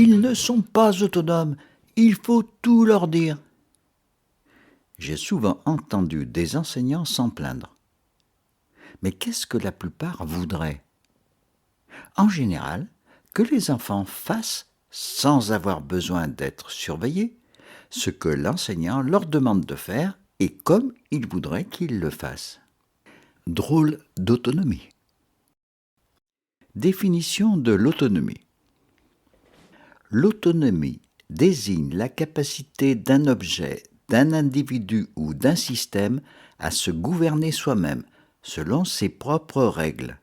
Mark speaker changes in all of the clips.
Speaker 1: Ils ne sont pas autonomes, il faut tout leur dire. J'ai souvent entendu des enseignants s'en plaindre. Mais qu'est-ce que la plupart voudraient? En général, que les enfants fassent, sans avoir besoin d'être surveillés, ce que l'enseignant leur demande de faire et comme il voudrait qu'ils le fassent. Drôle d'autonomie. Définition de l'autonomie. L'autonomie désigne la capacité d'un objet, d'un individu ou d'un système à se gouverner soi-même, selon ses propres règles.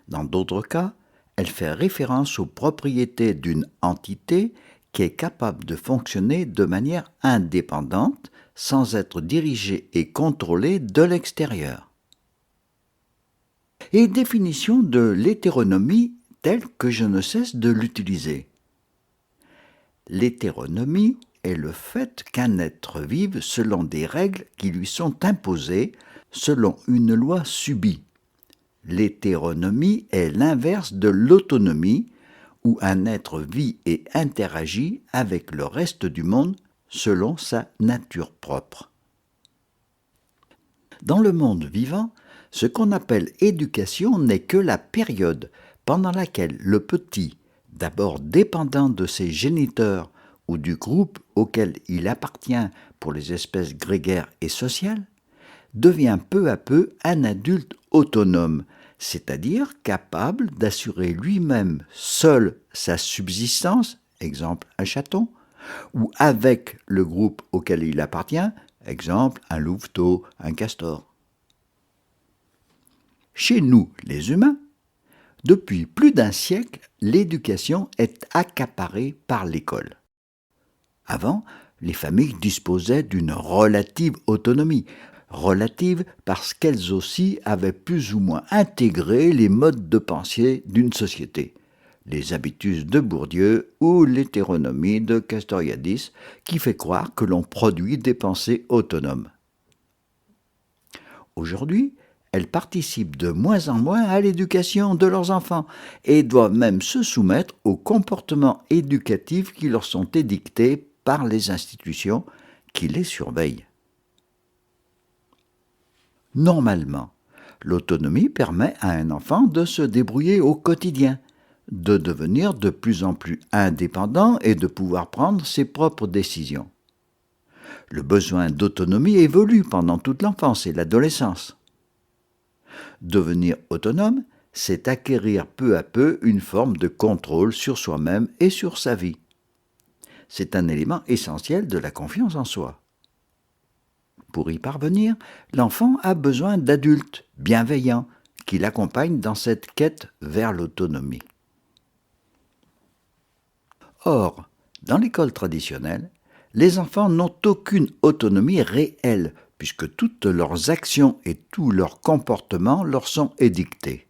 Speaker 1: Dans d'autres cas, elle fait référence aux propriétés d'une entité qui est capable de fonctionner de manière indépendante, sans être dirigée et contrôlée de l'extérieur. Et définition de l'hétéronomie telle que je ne cesse de l'utiliser. L'hétéronomie est le fait qu'un être vive selon des règles qui lui sont imposées, selon une loi subie. L'hétéronomie est l'inverse de l'autonomie, où un être vit et interagit avec le reste du monde selon sa nature propre. Dans le monde vivant, ce qu'on appelle éducation n'est que la période pendant laquelle le petit, d'abord dépendant de ses géniteurs ou du groupe auquel il appartient pour les espèces grégaires et sociales, devient peu à peu un adulte autonome, c'est-à-dire capable d'assurer lui-même seul sa subsistance, exemple un chaton, ou avec le groupe auquel il appartient, exemple un louveteau, un castor. Chez nous, les humains, depuis plus d'un siècle, l'éducation est accaparée par l'école. Avant, les familles disposaient d'une relative autonomie, relative parce qu'elles aussi avaient plus ou moins intégré les modes de pensée d'une société, les habitus de Bourdieu ou l'hétéronomie de Castoriadis, qui fait croire que l'on produit des pensées autonomes. Aujourd'hui, elles participent de moins en moins à l'éducation de leurs enfants et doivent même se soumettre aux comportements éducatifs qui leur sont édictés par les institutions qui les surveillent. Normalement, l'autonomie permet à un enfant de se débrouiller au quotidien, de devenir de plus en plus indépendant et de pouvoir prendre ses propres décisions. Le besoin d'autonomie évolue pendant toute l'enfance et l'adolescence. Devenir autonome, c'est acquérir peu à peu une forme de contrôle sur soi-même et sur sa vie. C'est un élément essentiel de la confiance en soi. Pour y parvenir, l'enfant a besoin d'adultes bienveillants qui l'accompagnent dans cette quête vers l'autonomie. Or, dans l'école traditionnelle, les enfants n'ont aucune autonomie réelle puisque toutes leurs actions et tous leurs comportements leur sont édictés.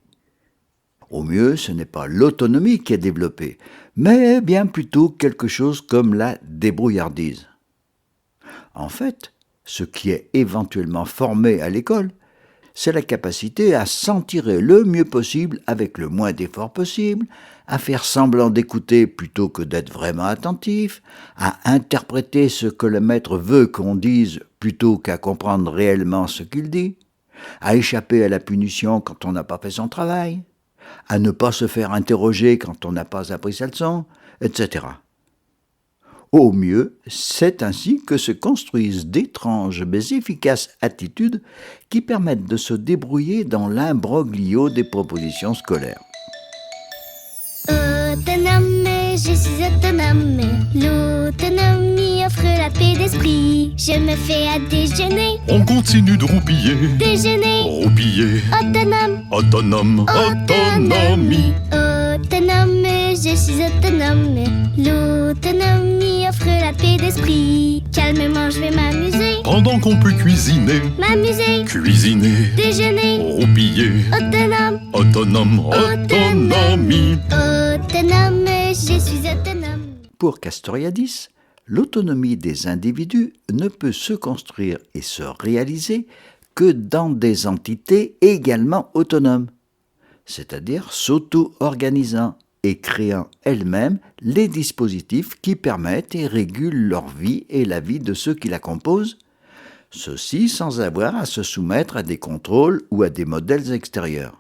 Speaker 1: Au mieux, ce n'est pas l'autonomie qui est développée, mais bien plutôt quelque chose comme la débrouillardise. En fait, ce qui est éventuellement formé à l'école, c'est la capacité à s'en tirer le mieux possible avec le moins d'efforts possible, à faire semblant d'écouter plutôt que d'être vraiment attentif, à interpréter ce que le maître veut qu'on dise plutôt qu'à comprendre réellement ce qu'il dit, à échapper à la punition quand on n'a pas fait son travail, à ne pas se faire interroger quand on n'a pas appris sa leçon, etc. Au mieux, c'est ainsi que se construisent d'étranges mais efficaces attitudes qui permettent de se débrouiller dans l'imbroglio des propositions scolaires.
Speaker 2: Autonome, je suis autonome. L'autonomie offre la paix d'esprit. Je me fais à déjeuner.
Speaker 3: On continue de roupiller.
Speaker 2: Déjeuner.
Speaker 3: Roupiller.
Speaker 2: Autonome.
Speaker 3: Autonome. Autonomie.
Speaker 2: Autonome, je suis autonome. L'autonomie offre la paix d'esprit. Calmement, je vais m'amuser.
Speaker 3: Pendant qu'on peut cuisiner.
Speaker 2: M'amuser.
Speaker 3: Cuisiner.
Speaker 2: Déjeuner.
Speaker 3: Roupiller.
Speaker 2: Autonome.
Speaker 3: Autonome. Autonomie.
Speaker 2: Autonome, je suis autonome.
Speaker 1: Pour Castoriadis, l'autonomie des individus ne peut se construire et se réaliser que dans des entités également autonomes, c'est-à-dire s'auto-organisant, et créant elles-mêmes les dispositifs qui permettent et régulent leur vie et la vie de ceux qui la composent, ceci sans avoir à se soumettre à des contrôles ou à des modèles extérieurs.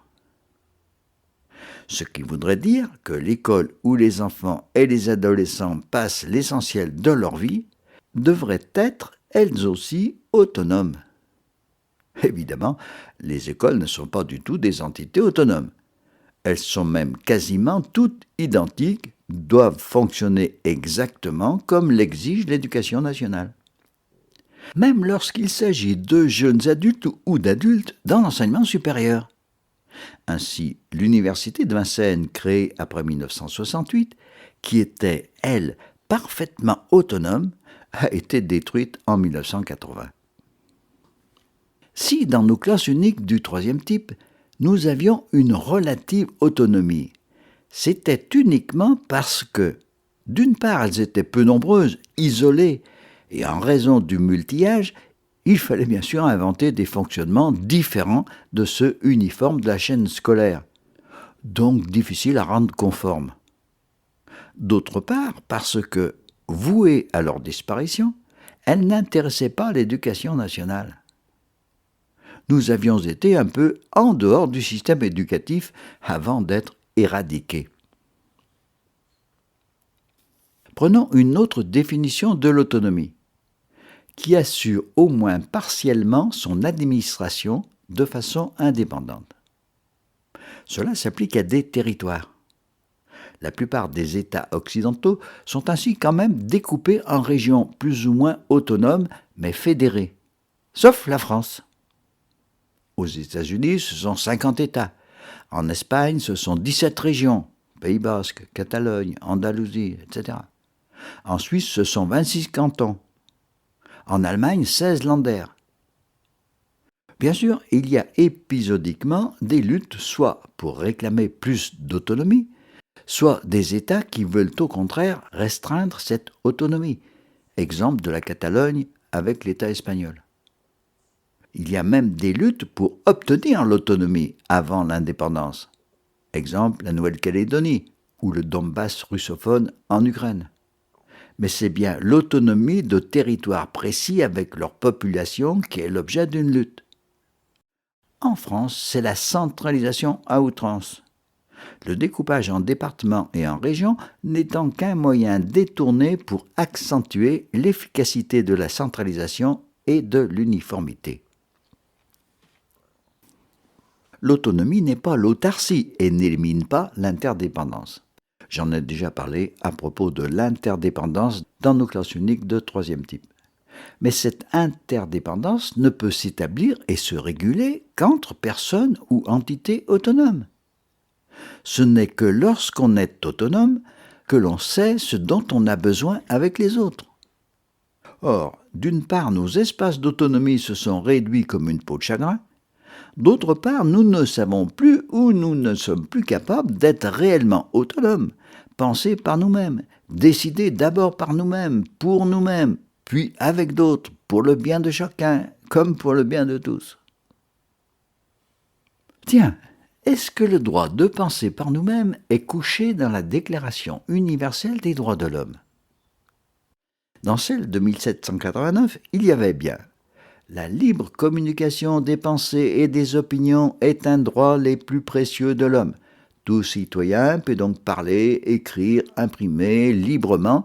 Speaker 1: Ce qui voudrait dire que l'école où les enfants et les adolescents passent l'essentiel de leur vie devrait être, elles aussi, autonomes. Évidemment, les écoles ne sont pas du tout des entités autonomes. Elles sont même quasiment toutes identiques, doivent fonctionner exactement comme l'exige l'éducation nationale. Même lorsqu'il s'agit de jeunes adultes ou d'adultes dans l'enseignement supérieur. Ainsi, l'université de Vincennes, créée après 1968, qui était, elle, parfaitement autonome, a été détruite en 1980. Si dans nos classes uniques du troisième type, nous avions une relative autonomie, c'était uniquement parce que, d'une part, elles étaient peu nombreuses, isolées, et en raison du multi-âge, il fallait bien sûr inventer des fonctionnements différents de ceux uniformes de la chaîne scolaire, donc difficiles à rendre conformes. D'autre part, parce que, vouées à leur disparition, elles n'intéressaient pas l'éducation nationale. Nous avions été un peu en dehors du système éducatif avant d'être éradiqués. Prenons une autre définition de l'autonomie, qui assure au moins partiellement son administration de façon indépendante. Cela s'applique à des territoires. La plupart des États occidentaux sont ainsi quand même découpés en régions plus ou moins autonomes, mais fédérées, sauf la France. Aux États-Unis, ce sont 50 États. En Espagne, ce sont 17 régions, Pays Basque, Catalogne, Andalousie, etc. En Suisse, ce sont 26 cantons. En Allemagne, 16 Länder. Bien sûr, il y a épisodiquement des luttes soit pour réclamer plus d'autonomie, soit des États qui veulent au contraire restreindre cette autonomie. Exemple de la Catalogne avec l'État espagnol. Il y a même des luttes pour obtenir l'autonomie avant l'indépendance. Exemple la Nouvelle-Calédonie ou le Donbass russophone en Ukraine. Mais c'est bien l'autonomie de territoires précis avec leur population qui est l'objet d'une lutte. En France, c'est la centralisation à outrance. Le découpage en départements et en régions n'étant qu'un moyen détourné pour accentuer l'efficacité de la centralisation et de l'uniformité. L'autonomie n'est pas l'autarcie et n'élimine pas l'interdépendance. J'en ai déjà parlé à propos de l'interdépendance dans nos classes uniques de troisième type. Mais cette interdépendance ne peut s'établir et se réguler qu'entre personnes ou entités autonomes. Ce n'est que lorsqu'on est autonome que l'on sait ce dont on a besoin avec les autres. Or, d'une part, nos espaces d'autonomie se sont réduits comme une peau de chagrin. D'autre part, nous ne savons plus ou nous ne sommes plus capables d'être réellement autonomes, penser par nous-mêmes, décider d'abord par nous-mêmes, pour nous-mêmes, puis avec d'autres, pour le bien de chacun, comme pour le bien de tous. Tiens, est-ce que le droit de penser par nous-mêmes est couché dans la Déclaration universelle des droits de l'homme ? Dans celle de 1789, il y avait bien « La libre communication des pensées et des opinions est un droit les plus précieux de l'homme. Tout citoyen peut donc parler, écrire, imprimer librement,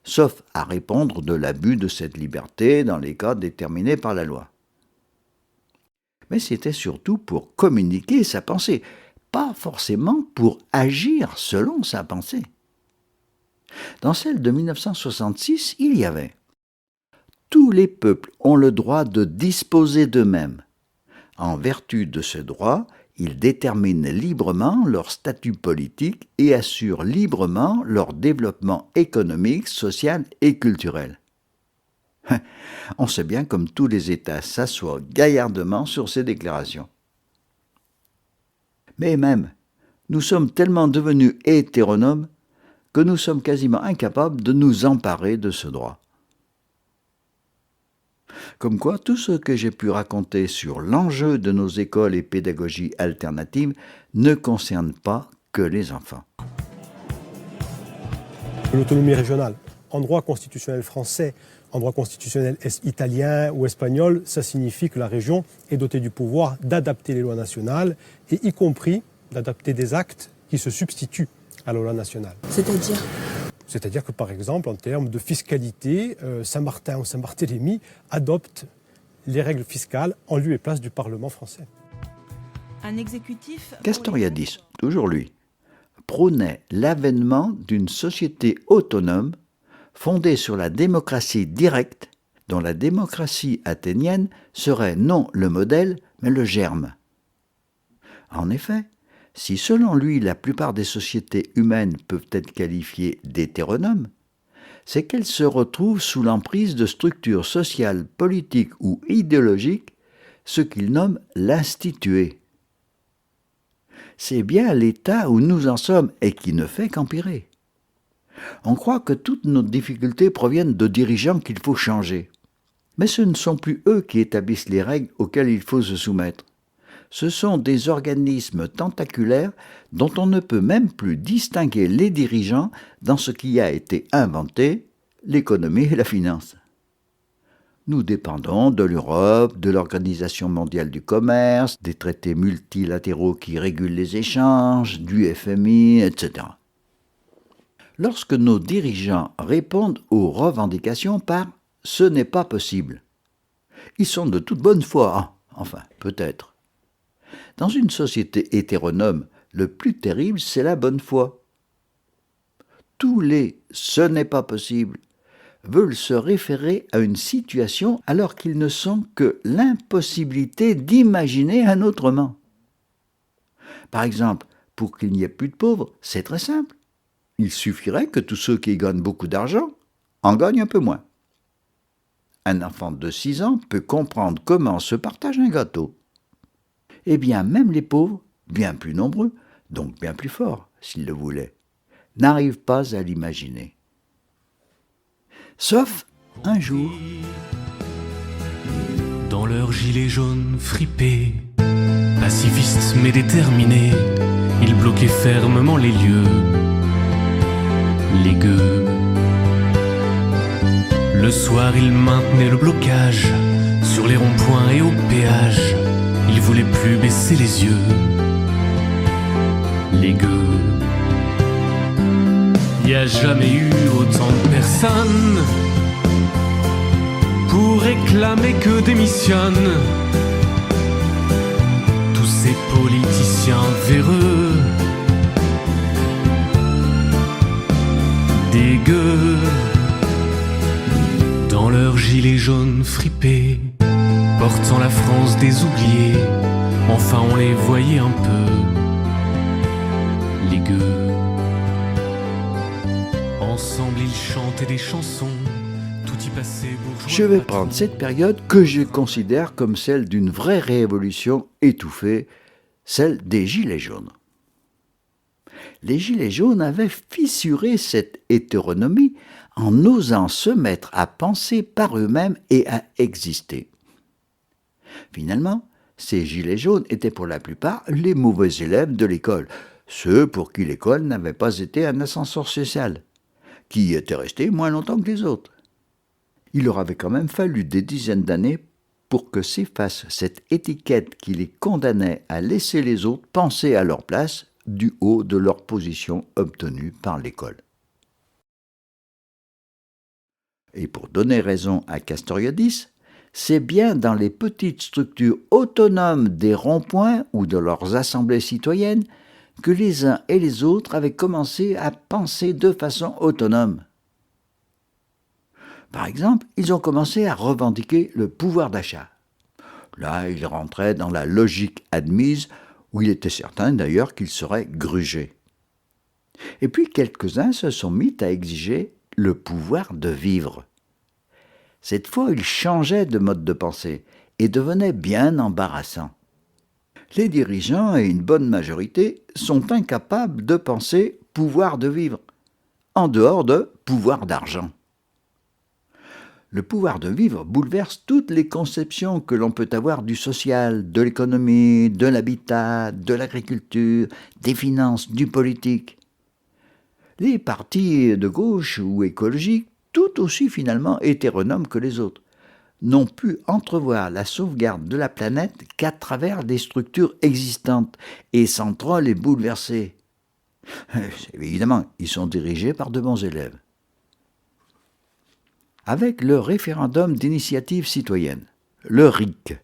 Speaker 1: sauf à répondre de l'abus de cette liberté dans les cas déterminés par la loi. » Mais c'était surtout pour communiquer sa pensée, pas forcément pour agir selon sa pensée. Dans celle de 1966, il y avait « Tous les peuples ont le droit de disposer d'eux-mêmes. En vertu de ce droit, ils déterminent librement leur statut politique et assurent librement leur développement économique, social et culturel. » On sait bien comme tous les États s'assoient gaillardement sur ces déclarations. Mais même, nous sommes tellement devenus hétéronomes que nous sommes quasiment incapables de nous emparer de ce droit. Comme quoi, tout ce que j'ai pu raconter sur l'enjeu de nos écoles et pédagogies alternatives ne concerne pas que les enfants.
Speaker 4: que l'autonomie régionale. En droit constitutionnel français, en droit constitutionnel italien ou espagnol, ça signifie que la région est dotée du pouvoir d'adapter les lois nationales et y compris d'adapter des actes qui se substituent à la loi nationale.
Speaker 5: C'est-à-dire ?
Speaker 4: C'est-à-dire que par exemple, en termes de fiscalité, Saint-Martin ou Saint-Barthélemy adoptent les règles fiscales en lieu et place du Parlement français.
Speaker 5: Un exécutif...
Speaker 1: Castoriadis, toujours lui, prônait l'avènement d'une société autonome fondée sur la démocratie directe, dont la démocratie athénienne serait non le modèle, mais le germe. En effet, si selon lui la plupart des sociétés humaines peuvent être qualifiées d'hétéronomes, c'est qu'elles se retrouvent sous l'emprise de structures sociales, politiques ou idéologiques, ce qu'il nomme l'institué. C'est bien l'état où nous en sommes et qui ne fait qu'empirer. On croit que toutes nos difficultés proviennent de dirigeants qu'il faut changer. Mais ce ne sont plus eux qui établissent les règles auxquelles il faut se soumettre. Ce sont des organismes tentaculaires dont on ne peut même plus distinguer les dirigeants dans ce qui a été inventé, l'économie et la finance. Nous dépendons de l'Europe, de l'Organisation mondiale du commerce, des traités multilatéraux qui régulent les échanges, du FMI, etc. Lorsque nos dirigeants répondent aux revendications par « ce n'est pas possible », ils sont de toute bonne foi, enfin, peut-être. Dans une société hétéronome, le plus terrible, c'est la bonne foi. Tous les « ce n'est pas possible » veulent se référer à une situation alors qu'ils ne sont que l'impossibilité d'imaginer un autrement. Par exemple, pour qu'il n'y ait plus de pauvres, c'est très simple. Il suffirait que tous ceux qui gagnent beaucoup d'argent en gagnent un peu moins. Un enfant de 6 ans peut comprendre comment se partage un gâteau. Eh bien, même les pauvres, bien plus nombreux, donc bien plus forts, s'ils le voulaient, n'arrivent pas à l'imaginer. Sauf un jour.
Speaker 6: Dans leurs gilets jaunes fripés, pacifistes mais déterminés, ils bloquaient fermement les lieux, les gueux. Le soir, ils maintenaient le blocage sur les ronds-points et au péage. Ils voulaient plus baisser les yeux, les gueux. Y a jamais eu autant de personnes pour réclamer que démissionnent tous ces politiciens véreux, des gueux, dans leurs gilets jaunes fripés, portant la France des oubliés. Enfin on les voyait un peu, les gueux. Ensemble ils chantaient des chansons, tout y passait bourgeois.
Speaker 1: Je vais prendre cette période que je considère comme celle d'une vraie révolution étouffée, celle des Gilets jaunes. Les Gilets jaunes avaient fissuré cette hétéronomie en osant se mettre à penser par eux-mêmes et à exister. Finalement, ces Gilets jaunes étaient pour la plupart les mauvais élèves de l'école, ceux pour qui l'école n'avait pas été un ascenseur social, qui y étaient restés moins longtemps que les autres. Il leur avait quand même fallu des dizaines d'années pour que s'efface cette étiquette qui les condamnait à laisser les autres penser à leur place du haut de leur position obtenue par l'école. Et pour donner raison à Castoriadis, c'est bien dans les petites structures autonomes des ronds-points ou de leurs assemblées citoyennes que les uns et les autres avaient commencé à penser de façon autonome. Par exemple, ils ont commencé à revendiquer le pouvoir d'achat. Là, ils rentraient dans la logique admise, où il était certain d'ailleurs qu'ils seraient grugés. Et puis quelques-uns se sont mis à exiger le pouvoir de vivre. Cette fois, ils changeaient de mode de pensée et devenaient bien embarrassants. Les dirigeants, et une bonne majorité, sont incapables de penser pouvoir de vivre, en dehors de pouvoir d'argent. Le pouvoir de vivre bouleverse toutes les conceptions que l'on peut avoir du social, de l'économie, de l'habitat, de l'agriculture, des finances, du politique. Les partis de gauche ou écologiques, tout aussi finalement hétéronomes que les autres, n'ont pu entrevoir la sauvegarde de la planète qu'à travers des structures existantes et centrales et bouleversées. Évidemment, ils sont dirigés par de bons élèves. Avec le référendum d'initiative citoyenne, le RIC,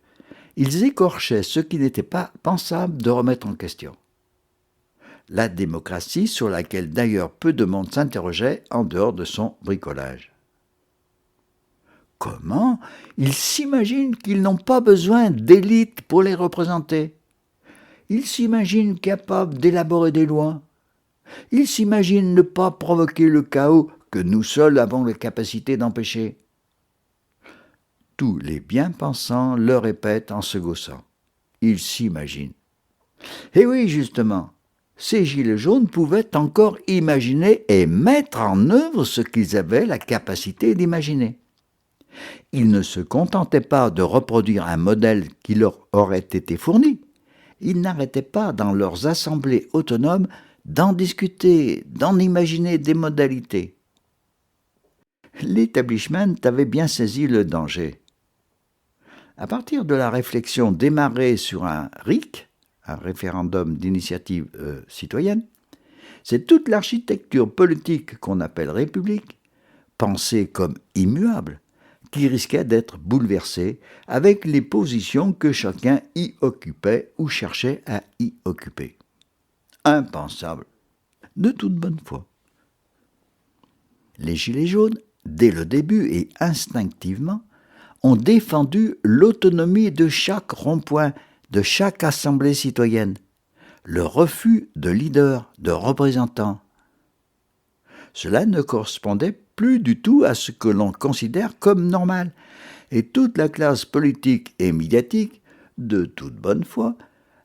Speaker 1: ils écorchaient ce qui n'était pas pensable de remettre en question. La démocratie sur laquelle d'ailleurs peu de monde s'interrogeait en dehors de son bricolage. Comment ils s'imaginent qu'ils n'ont pas besoin d'élites pour les représenter? Ils s'imaginent capables d'élaborer des lois. Ils s'imaginent ne pas provoquer le chaos que nous seuls avons la capacité d'empêcher. Tous les bien-pensants le répètent en se gaussant. Ils s'imaginent. Et oui, justement, ces gilets jaunes pouvaient encore imaginer et mettre en œuvre ce qu'ils avaient la capacité d'imaginer. Ils ne se contentaient pas de reproduire un modèle qui leur aurait été fourni. Ils n'arrêtaient pas dans leurs assemblées autonomes d'en discuter, d'en imaginer des modalités. L'établissement avait bien saisi le danger. À partir de la réflexion démarrée sur un RIC, un référendum d'initiative citoyenne, c'est toute l'architecture politique qu'on appelle république, pensée comme immuable, qui risquait d'être bouleversée avec les positions que chacun y occupait ou cherchait à y occuper. Impensable, de toute bonne foi. Les Gilets jaunes, dès le début et instinctivement, ont défendu l'autonomie de chaque rond-point, de chaque assemblée citoyenne, le refus de leaders, de représentants. Cela ne correspondait plus du tout à ce que l'on considère comme normal, et toute la classe politique et médiatique, de toute bonne foi,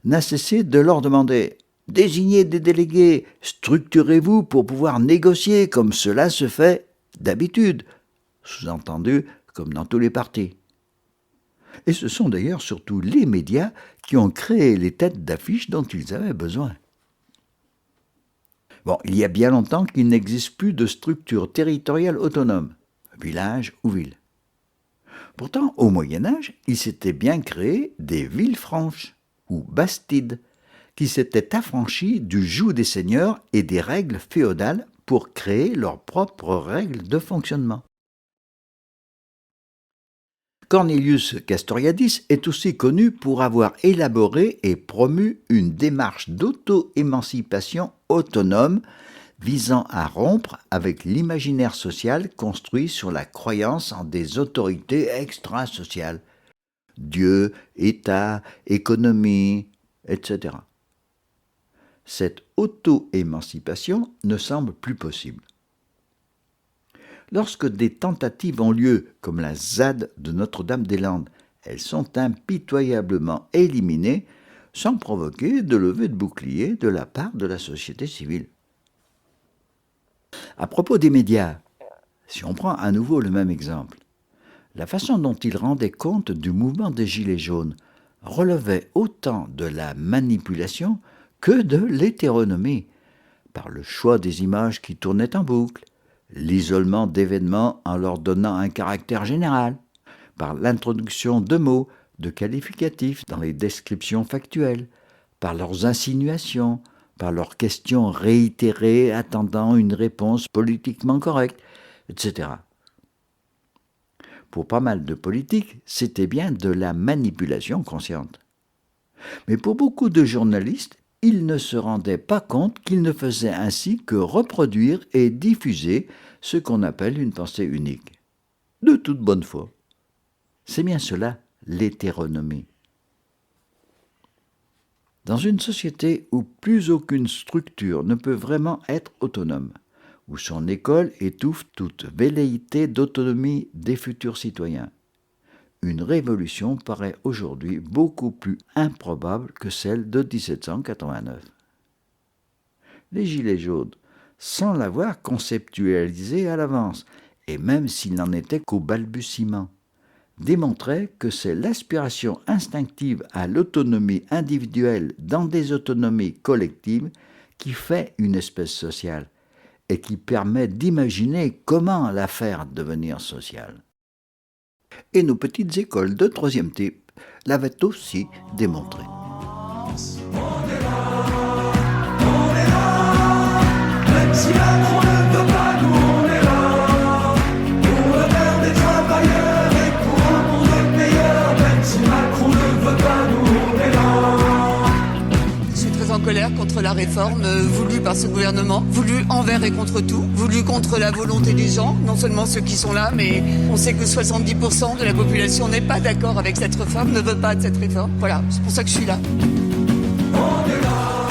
Speaker 1: n'a cessé de leur demander « Désignez des délégués, structurez-vous pour pouvoir négocier comme cela se fait d'habitude », sous-entendu comme dans tous les partis. Et ce sont d'ailleurs surtout les médias qui ont créé les têtes d'affiche dont ils avaient besoin. Bon, il y a bien longtemps qu'il n'existe plus de structure territoriale autonome, village ou ville. Pourtant, au Moyen-Âge, il s'était bien créé des villes franches, ou bastides, qui s'étaient affranchies du joug des seigneurs et des règles féodales pour créer leurs propres règles de fonctionnement. Cornelius Castoriadis est aussi connu pour avoir élaboré et promu une démarche d'auto-émancipation autonome visant à rompre avec l'imaginaire social construit sur la croyance en des autorités extrasociales, Dieu, État, économie, etc. Cette auto-émancipation ne semble plus possible. Lorsque des tentatives ont lieu, comme la ZAD de Notre-Dame-des-Landes, elles sont impitoyablement éliminées sans provoquer de levée de bouclier de la part de la société civile. À propos des médias, si on prend à nouveau le même exemple, la façon dont ils rendaient compte du mouvement des Gilets jaunes relevait autant de la manipulation que de l'hétéronomie, par le choix des images qui tournaient en boucle, l'isolement d'événements en leur donnant un caractère général, par l'introduction de mots, de qualificatifs dans les descriptions factuelles, par leurs insinuations, par leurs questions réitérées attendant une réponse politiquement correcte, etc. Pour pas mal de politiques, c'était bien de la manipulation consciente. Mais pour beaucoup de journalistes, ils ne se rendaient pas compte qu'ils ne faisaient ainsi que reproduire et diffuser ce qu'on appelle une pensée unique. De toute bonne foi. C'est bien cela, l'hétéronomie. Dans une société où plus aucune structure ne peut vraiment être autonome, où son école étouffe toute velléité d'autonomie des futurs citoyens, une révolution paraît aujourd'hui beaucoup plus improbable que celle de 1789. Les Gilets jaunes, sans l'avoir conceptualisé à l'avance, et même s'il n'en était qu'au balbutiement, démontraient que c'est l'aspiration instinctive à l'autonomie individuelle dans des autonomies collectives qui fait une espèce sociale, et qui permet d'imaginer comment la faire devenir sociale. Et nos petites écoles de 3e type l'avaient aussi démontré.
Speaker 7: Même si Macron ne veut pas, nous on est là. Pour le bien des travailleurs et pour un monde meilleur. Même si Macron ne veut pas, nous on est là.
Speaker 8: Je suis très en colère contre la réforme voulue par ce gouvernement, voulue envers et contre tout, voulue contre la volonté des gens, non seulement ceux qui sont là, mais on sait que 70% de la population n'est pas d'accord avec cette réforme, ne veut pas de cette réforme. Voilà, c'est pour ça que je suis là.
Speaker 7: On est là.